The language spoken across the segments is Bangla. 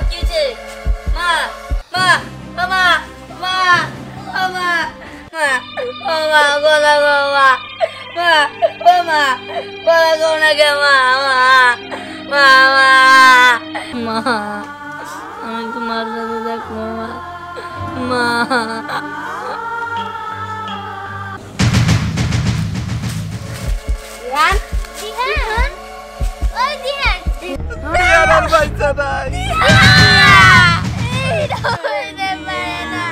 কি হয়েছে? মা মা মা মা মা মা মা গলা গো মা মা মা গলা গো না কে মা মা মা মা আমি তোমার সাথে দেখবো মা মা দিহান দিহান ওই দিহান দিহান আর বাচ্চা নাই এইটা হইতে পারে না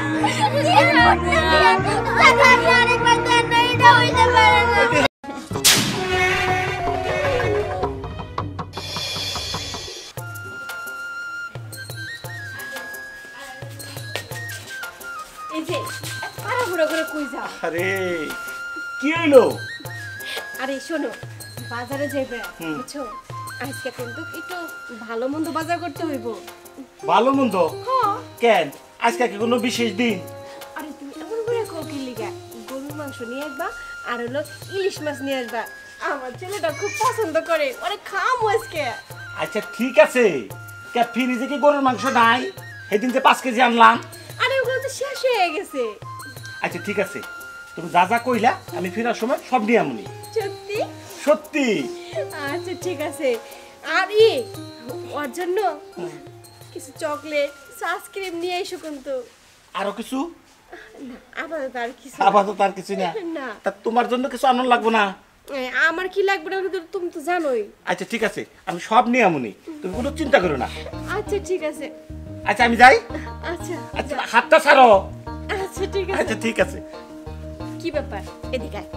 দিহান আরেকবার দেন না এটা হইতে পারে না এই যে তাড়াহুড়ো করে কই যাও? আরে কি হইলো? আরে শোনো, বাজারে যাইবে বুঝছো? আজকে কিন্তু একটু ভালো মন্দ বাজার করতে হইব। ভালো মন্দ হ্যাঁ। কেন আজকে কি কোনো বিশেষ দিন? আরে তুমি এমন করে কি লিগা? গরুর মাংস নিয়ে আসবা আর হলো ইলিশ মাছ নিয়ে আসবা। আমার ছেলেটা খুব পছন্দ করে, ওরে খামো আজকে। আচ্ছা ঠিক আছে, কে ফ্রিজে কি গরুর মাংস নাই? সেদিন যে 5 কেজি আনলাম। আরে ওগুলো তো শেষ হয়ে গেছে। আচ্ছা ঠিক আছে, তুমি যা যা কইলা আমি ফেরার সময় সব নিয়ে আমনি। সত্যি? সত্যি? আচ্ছা ঠিক আছে। আর ওর জন্য কিছু চকলেট, আইসক্রিম নিয়ে এসো কিন্তু। আরো কিছু? না, আপাতত আর কিছু আপাতত আর কিছু না? না। তা তোমার জন্য কিছু আনন্দ লাগবে না? আমার কি লাগবে না তুমি তো জানোই। আচ্ছা ঠিক আছে, আমি সব নিয়ে আমনি, তুমি কোনো চিন্তা করো না। আচ্ছা ঠিক আছে। আচ্ছা আমি যাই। আচ্ছা আচ্ছা হাতটা ছাড়ো। আচ্ছা ঠিক আছে। আচ্ছা ঠিক আছে। কি ব্যাপার? এদিকে আয়।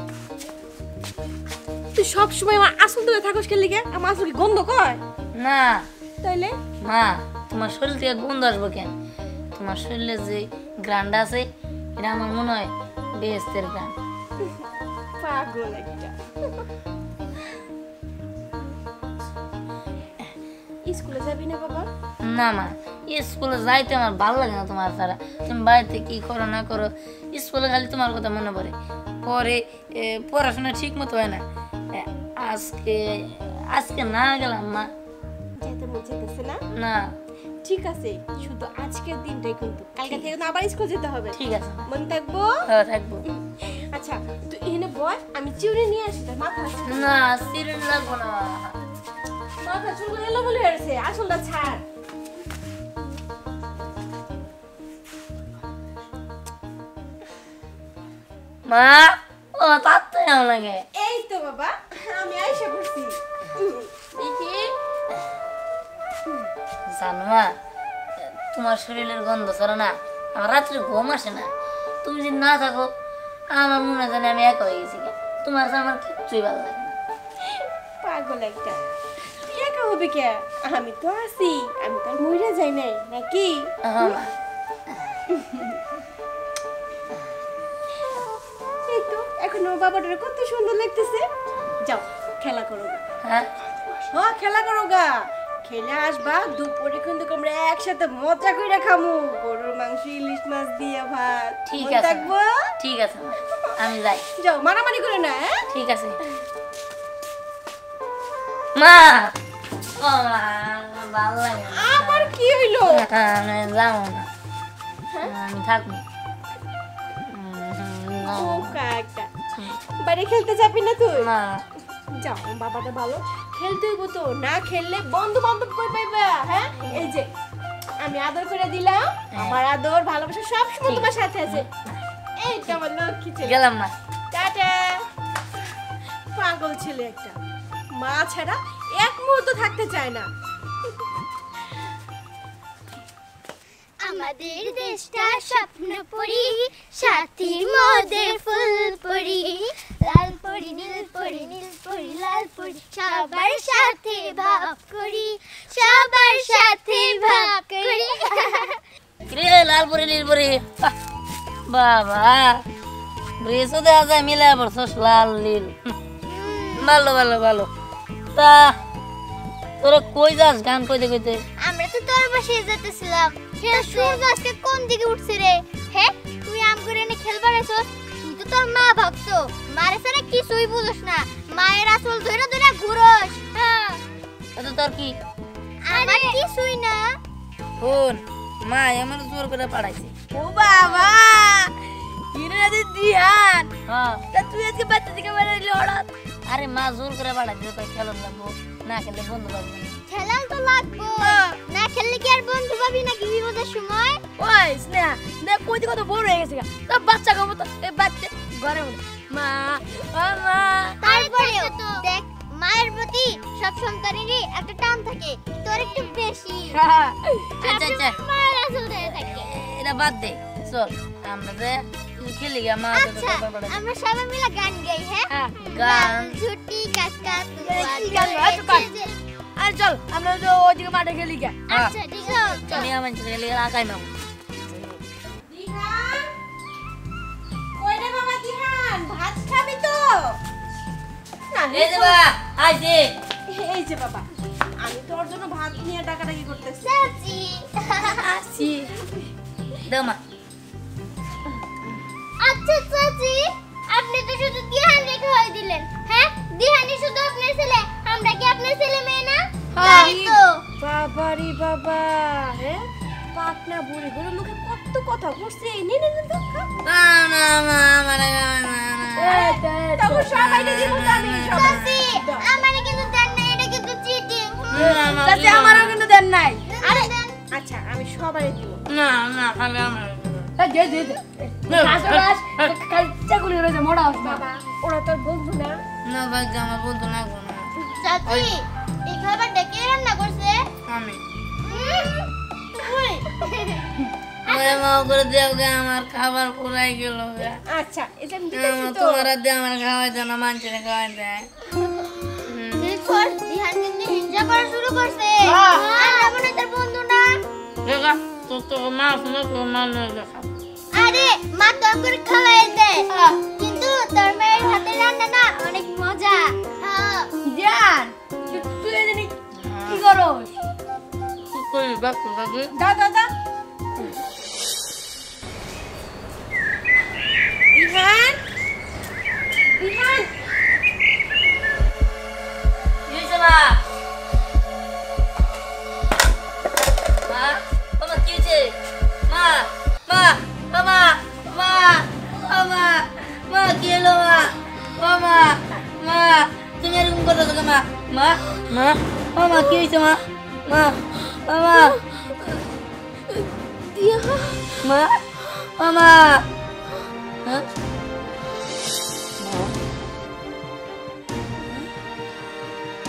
তুই সব সময় আমার আসল ধরে থাকস কেন লিগে? আমার আসল কি গন্ধ কয়? না তাইলে মা, তোমার শরীর থেকে গন্ধ আসবো কেন? তোমার শরীরে যে গ্রান্ডা আছে এটা আমার মনে হয় বেহেস্তের গ্রান। পাগল একটা। স্কুলে যাবি না বাবা? না মা, স্কুলে যাইতে আমার ভালো লাগে না তোমার ছাড়া। তুমি বাড়িতে কি করো না করো, স্কুলে খালি তোমার কথা মনে পড়ে। পরে পড়াশোনা ঠিক মতো হয় না। আজকে আজকে না গেলাম মা। যেতে মন চাইতেছে না? না ঠিক আছে, শুধু আজকের দিনটাই কিন্তু, কালকে থেকে তো আবার স্কুল যেতে হবে। ঠিক আছে মা। মন থাকবো? হ্যাঁ থাকবো। আচ্ছা তুই এখানে বয়, আমি চিউড়ি নিয়ে আসি। তার মাথা না সিরিয়াল লাগবো না। মাথা চুলগুলো এলোমেলো হয়ে গেছে, আসলটা ছাড়। মা ও তার তো এমন লাগে। এই তো বাবা, আমি আইসা পড়ছি। দেখি জানো মা, তোমার শরীরের গন্ধ ছাড়া না আমার রাত্রে ঘুম আসে না। তুমি যদি না থাকো আমার মনে হয় জানি আমি একা হয়ে গেছি। তোমার ছাড়া আমার কিচ্ছুই ভালো লাগে না। পাগল একটা। তুই একা হবে কে? আমি তো আছি, আমি তো আর মইরা যাই নাই নাকি? হ্যাঁ মা। এই তো এখন ওর বাবাটার কত সুন্দর লাগতেছে। যাও খেলা করো গা। হ্যাঁ হ্যাঁ খেলা করো গা। খেলে আসবা, দুপুরে কিন্তু আমরা একসাথে মজা কইরা খামু। গরুর মাংস, ইলিশ মাছ দিয়ে ভাত। ঠিক মনে আছে থাকবো? ঠিক আছে মা, আমি যাই। যাও মারামারি করে না। হ্যাঁ ঠিক আছে মা। ও মা ভালো লাগে না। আমার কি হইলো? আমি যাবো না, আমি থাকবো। ও কাকা, বাইরে খেলতে যাবি না তুই? না যাও, বাবাটা ভালো খেলতে হইব তো, না খেললে বন্ধু বান্ধব কই পাইবা? হ্যাঁ এই যে আমি আদর করে দিলাম, আমার আদর ভালোবাসা সব সময় তোমার সাথে আছে। এই তো আমার লক্ষ্মী ছেলে। গেলাম না। টাটা। পাগল ছেলে একটা, মা ছাড়া এক মুহূর্ত থাকতে চায় না। আমাদের দেশটা স্বপ্ন পরি, সাথী মোদের ফুল পরি, লাল পরি নীল পরি নীল পরি লাল পরি, সবার সাথে ভাব করি, সবার সাথে ভাব করি। রে লালপুরি নীলপুরি বাবা, ব্রেসও দেওয়া যায় মিলে পড়ছস লাল নীল। ভালো ভালো ভালো। তা তোরা কই যাস গান কইতে কইতে? আমরা তো তোর বাসায় যেতেছিলাম। সূর্য আজকে কোন দিকে উঠছে রে? হ্যাঁ তুই আম করে এনে খেলবার এসোস? তুই তো তোর মা ভক্ত, মারে সারা কিছুই বুঝোস না, মায়ের আসল ধরে ধরে ঘুরোস। হ্যাঁ তো তোর কি? আমার কিছুই না। শোন মা আমার জোর করে পাঠাইছে। ও বাবা হিরাদি দিহান হ্যাঁ তা তুই আজকে বাচ্চা থেকে বেরাইলি হঠাৎ? আরে মা জোর করে পাঠাইছে কই খেলন লাগবো না খেললে বন্ধু পাবো না। খেলাল তো লাগবো, না খেললে কি আর বন্ধু পাবি নাকি বিপদের সময়? ওই স্নেহা দেখ কই কত বড় হয়ে গেছে তা বাচ্চা খাবো তো এই বাচ্চা ঘরে বলে মা ও মা। তারপরেও দেখ মায়ের প্রতি সব সন্তানেরই একটা টান থাকে, তোর একটু বেশি। আচ্ছা আচ্ছা মায়ের আসল ধরে থাকে। এটা বাদ দে চল আমরা যে খেলি গা মা আচ্ছা আমরা সবাই মিলে গান গাই, হ্যাঁ? গান ছুটি কাকা কি গান গাই? আচ্ছা, গান। আর চল আমরা তো ওইদিকে মাঠে খেলি গে। আচ্ছা ঠিক আছে চল। আমি আমার খেলি আকাই নাও। দিহান কই রে বাবা দিহান ভাত খাবি তো? না এই যে বা আইছে এই যে বাবা আমি তোর জন্য ভাত নিয়ে ডাকাডাকি করতেছি। চাচি আসি দাও মা। আচ্ছা চাচি আপনি তো শুধু দিহান রেখে হয়ে দিলেন, হ্যাঁ? দিহানি শুধু আপনার ছেলে, আমরা কি আপনার ছেলে মেয়ে না? তাই তো। বাবারি বাবা হ্যাঁ পাটনা বুড়ি বুড়ি মুখে কত কথা বলছে নে নে নে তো খা। না না মা আমার তখন সবাইকে দিব তো আমি সবাই। চাচি আমারে কিন্তু দেন না, এটা কিন্তু চিটিং। চাচি আমারও কিন্তু দেন নাই। আরে দেন। আচ্ছা আমি সবাই দিব। না না খালি আমার দে দে দে কাজরাস কাল চাকুলি রয়েছে মোড়া বাবা ওরা তোর বন্ধু না। না ভাগ্য আমার বন্ধু না গো না চাচি এই খাবারটা কে রান্না করছে? আমি ওই আমার মা করে দেও গে আমার খাবার পুরাই গেল গে। আচ্ছা এটা আমি দিতেছি তো। তোমার দিয়ে আমার খাওয়াই দেয় না মানুষের খাওয়াই দেয়। দেখো দিহান কিন্তু হিংসা করা শুরু করছে। হ্যাঁ। আমরা মনে হয় তার বন্ধু না। দেখা তো মা শুনে তো মা নয় দেখা। আরে মা তো করে খাওয়াই দেয়, কিন্তু তোর মায়ের হাতে রান্না না অনেক মজা। হ্যাঁ জান তুই জানি কি করস? কি করি বাপু কাকি? দা দা দা দিহান দিহান কি হয়েছে মা? মা বাবা কি হয়েছে? মা মা মা মা মা মা কি হলো মা? মা মা তুমি এরকম করতেছো কেন মা? মা মা মা কি হয়েছে মা? মা মা মা মা হ্যাঁ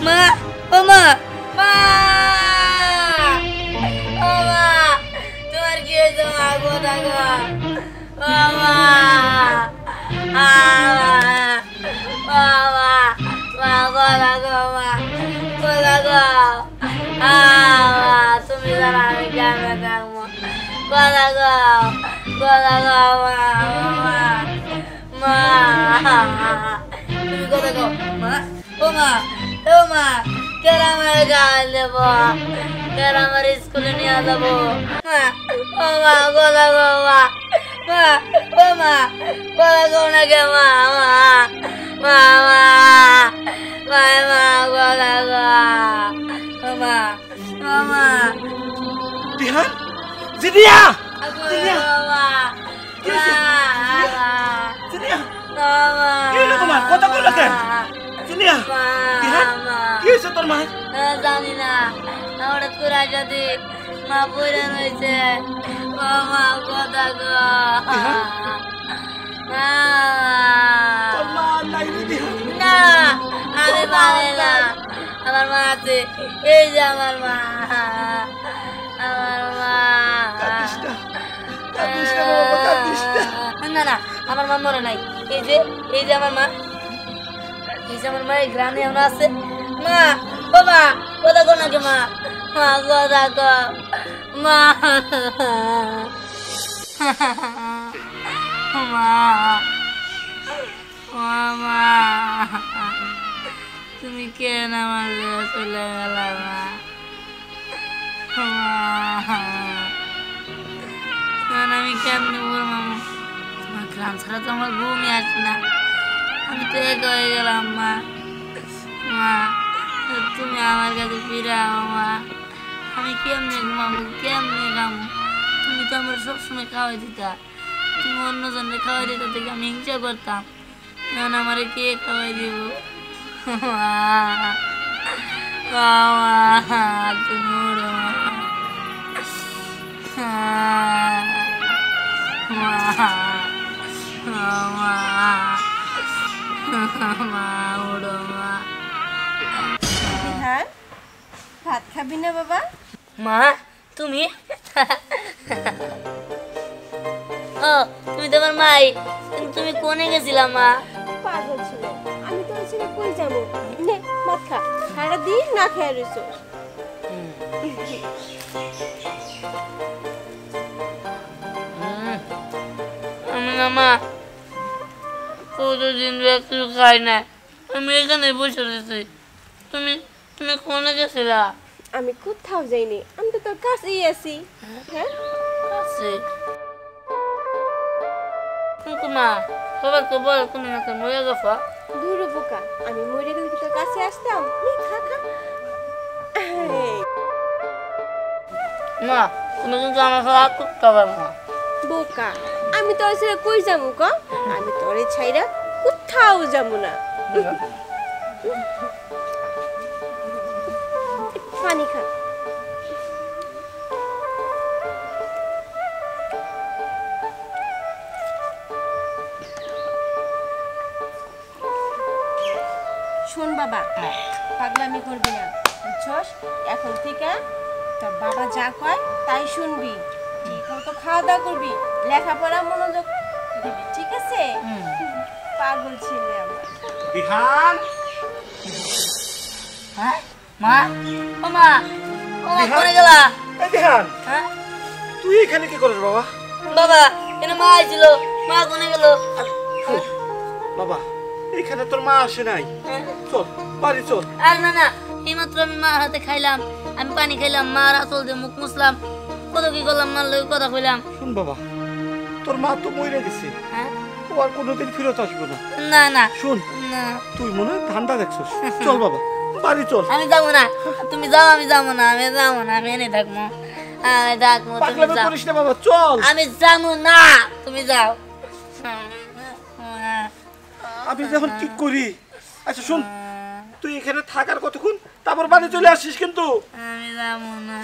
মা ও মা মা ও মা তোমার কি হয়েছে মা? কোথা গো ও মা মা মা কোথা গো মা? কোথা গো তুমি জানা আমি কেমন থাকবো? কোথা গো কোথা গো মা মা তুমি কোথা গো মা? ও মা ও মা কেন আমার গাল দেবো? কেন আমার স্কুলে নিয়ে যাবো? মা ও মা কোথা গো মা? মা ও মা কোথা গো না কে মা? মা মা মা মা কোথা গো? ও মা ও মা দিহান জিনিয়া জিনিয়া মা জিনিয়া কি হলো তোমার? কথা বলো কেন? জিনিয়া দিহান কি হয়েছে তোর মা? জানি না হঠাৎ করে যদি মা পড়ে রয়েছে। ও মা কথা গো তোর মা নাই রে দিহান। না আমি পারি না। আমার মা আছে, এই যে আমার মা আমার মা কাঁদিস না, কাঁদিস না বাবা, কাঁদিস না। না না আমার মা মরে নাই। এই যে আমার মা, এই যে আমার মা এই গ্রামে আমরা আছে। মা বাবা কোথা গো নাকি মা? মা কোথা গো মা? মা মা তুমি কেন আমার চলে গেল মা? আমি কেমনি বলবো? তোমার গ্রাম ছাড়া তো আমার ঘুমই আসে না। আমি তো এক হয়ে গেলাম মা। মা তুমি আমার কাছে ফিরে আও মা। আমি কেমনে ঘুমাবো কেমনে খাবো? তুমি তো আমার সবসময় খাওয়াই দিতা, তুমি অন্যজনকে খাওয়াই দিতা থেকে আমি হিংসা করতাম। এখন আমারে কে খাওয়াই দিব? তুমি উড়ো উড়ো হ্যাঁ ভাত খাবি না বাবা? মা তুমি ও তুমি তো আমার মাই, কিন্তু তুমি কোনে গেছিলা মা? পাগল ছিল, আমি তো ছেলে কই যাবো। নে ভাত খা, সারা দিন না খেয়ে রইছো। আমি না মা কতদিন একটু খাই না, আমি এখানে বসে রয়েছি। তুমি তুমি কোনে গেছিলা? আমি কোথাও যাইনি, আমি তো তোর কাছেই আছি। হ্যাঁ আছে কিন্তু মা সবার তো বল তুমি নাকি মরে গেছো। দূর বোকা, আমি মরে গেলে কি তোর কাছে আসতাম? নে খা খা। এই, মা তুমি কিন্তু আমার সাথে আর করতে পারবে না। বোকা, আমি তোর ছেড়ে কই যাবো ক? আমি তোরে ছাইরা কোথাও যাবো না। পানি খা। শোন বাবা, পাগলামি করবি না বুঝছস? এখন থেকে তোর বাবা যা কয় তাই শুনবি, ঠিক মতো খাওয়া দাওয়া করবি, লেখাপড়া মনোযোগ দিবি, ঠিক আছে? পাগল ছেলে আমার। বিহান হ্যাঁ মা ও মা ও মা কোনে গেলা? এই বিহান, হ্যাঁ তুই এখানে কি করিস বাবা? বাবা এখানে মা আইছিল, মা কোনে গেল? বাবা এখানে তোর মা আসে নাই, হ্যাঁ? চল বাড়ি চল। আর না না, এইমাত্র আমি মার হাতে খাইলাম, আমি পানি খাইলাম, মার আসল দিয়ে মুখ মুছলাম, কত কি করলাম, মার লগে কথা কইলাম। শুন বাবা, তোর মা তো মরে গেছে, হ্যাঁ ও আর কোনোদিন ফেরত আসবে না। না না শুন, না তুই মনে হয় ধান্দা দেখছিস, চল বাবা বাড়ি চল। আমি যাবো না, তুমি যাও, আমি যাবো না, আমি যাবো না, আমি এনে থাকবো, আমি থাকবো, তুমি পাগলামি যাও। করিস না বাবা, চল। আমি যাবো না, তুমি যাও। আমি যখন কি করি, আচ্ছা শুন, তুই এখানে থাকার কতক্ষণ, তারপর বাড়ি চলে আসিস কিন্তু। আমি যাবো না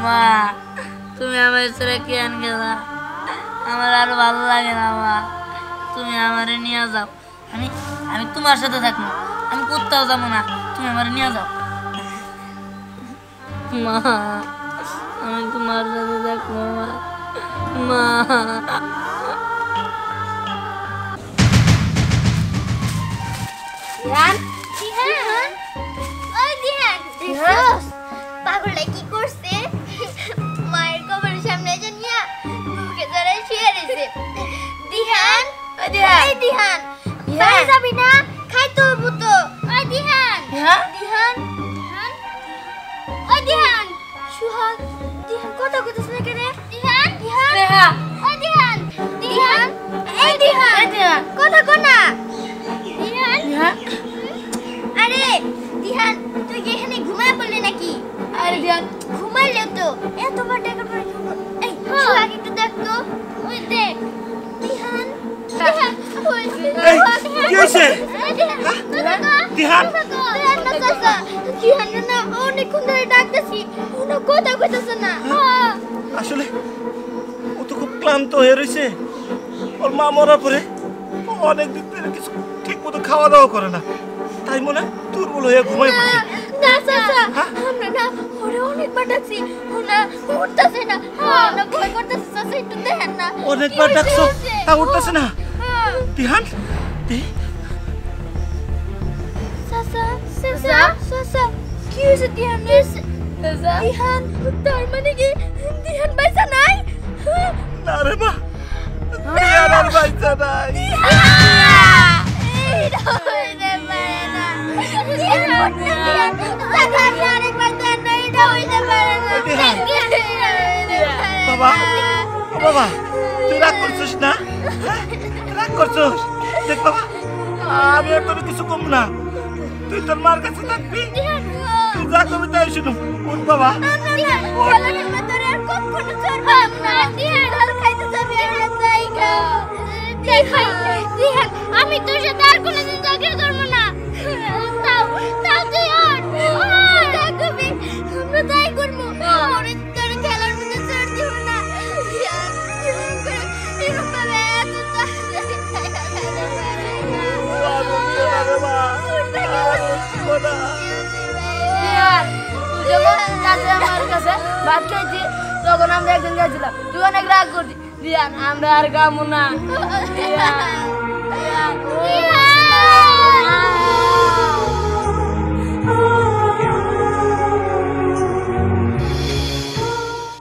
মা, তুমি আমার ছেড়ে কেন গেলা? আমার আর ভালো লাগে না মা, তুমি আমারে নিয়ে যাও, আমি আমি তোমার সাথে থাকবো, আমি কোথাও যাবো না, তুমি আমারে নিয়ে যাও মা, আমি তোমার সাথে থাকবো মা। দিহান, দিহান, ওই দিহান, দেখছস পাগলটা কি করছে? মায়ের কবরের সামনে এসে নিয়া বুকে জড়ায় শুয়ে রয়েছে। দিহান, ওই দিহান, এই দিহান, বাড়ি যাবি না? খাইতে হবো তো। ওই দিহান, দিহান? দিহান, দিহান, ওই দিহান, সুহাগ, দিহান কথা কইতেছ না কেন? দিহান, দিহান, স্নেহা, ওই দিহান, দিহান, এই দিহান, এই দিহান, কথা কো না। দিহান, দিহান, আরে দিহান, তুই কি এখানে ঘুমায় পড়লি নাকি? আরে দিহান, ঘুমাইলে তো এতবার টাকা পরে এই সুহাগ একটু দেখ তো, ওই দেখ দিহান, দিহান, ওই এই, কি হয়েছে? দিহান? দিহান না চাচা, দিহান না অনেকক্ষণ ধরে ডাকতেছি, কোনো কথা কইতেছে না। আসলে ও তো খুব ক্লান্ত হয়ে রয়েছে, ওর মা মরার পরে ও অনেকদিন ধরে কিছু ঠিক মতো খাওয়া দাওয়া করে না, তাই মনে হয় দুর্বল হয়ে ঘুমাই পড়ছে। না চাচা, আমরা না ওরে অনেকবার ডাকছি, ও না উঠতেছে না, আমরা ভয় করতেছি চাচা, একটু দেখেন না। অনেকবার কি ডাকছো, হয়েছে? তা উঠতেছে না। দিহান, চাচা, চাচা, চাচা, কি হয়েছে দিহানের? দিহান, তার মানে কি দিহান বাইসা নাই? না রে মা, দিহান আর বাঁচা নাই। এইটা হইতে পারে না। দিহান, দিহান, চাচা, আমি আরেকবার দেন না, এটা হইতে পারে না। দিহান। এটা হইতে পারে না। বাবা, ও বাবা, তুই রাগ করছিস না? হ্যাঁ? রাগ করছিস? দেখ বাবা, আমি আর তোর কিছু কম না, তুই তোর মার কাছে থাকবি তুই যা কবি তাই শুনুম উঠ বাবা আমি তোর সাথে আর কোনোদিন ঝগড়া করবো না তাও তাও তুই আমরা তাই করবো তোর খেলার মধ্যে ছেড়ে দিব না আমার কাছে ভাত খাইছি তখন আমরা একদিন গেছিলাম তুই অনেক রাগ করছি রিয়ান আমরা আর খাবো না রিয়ান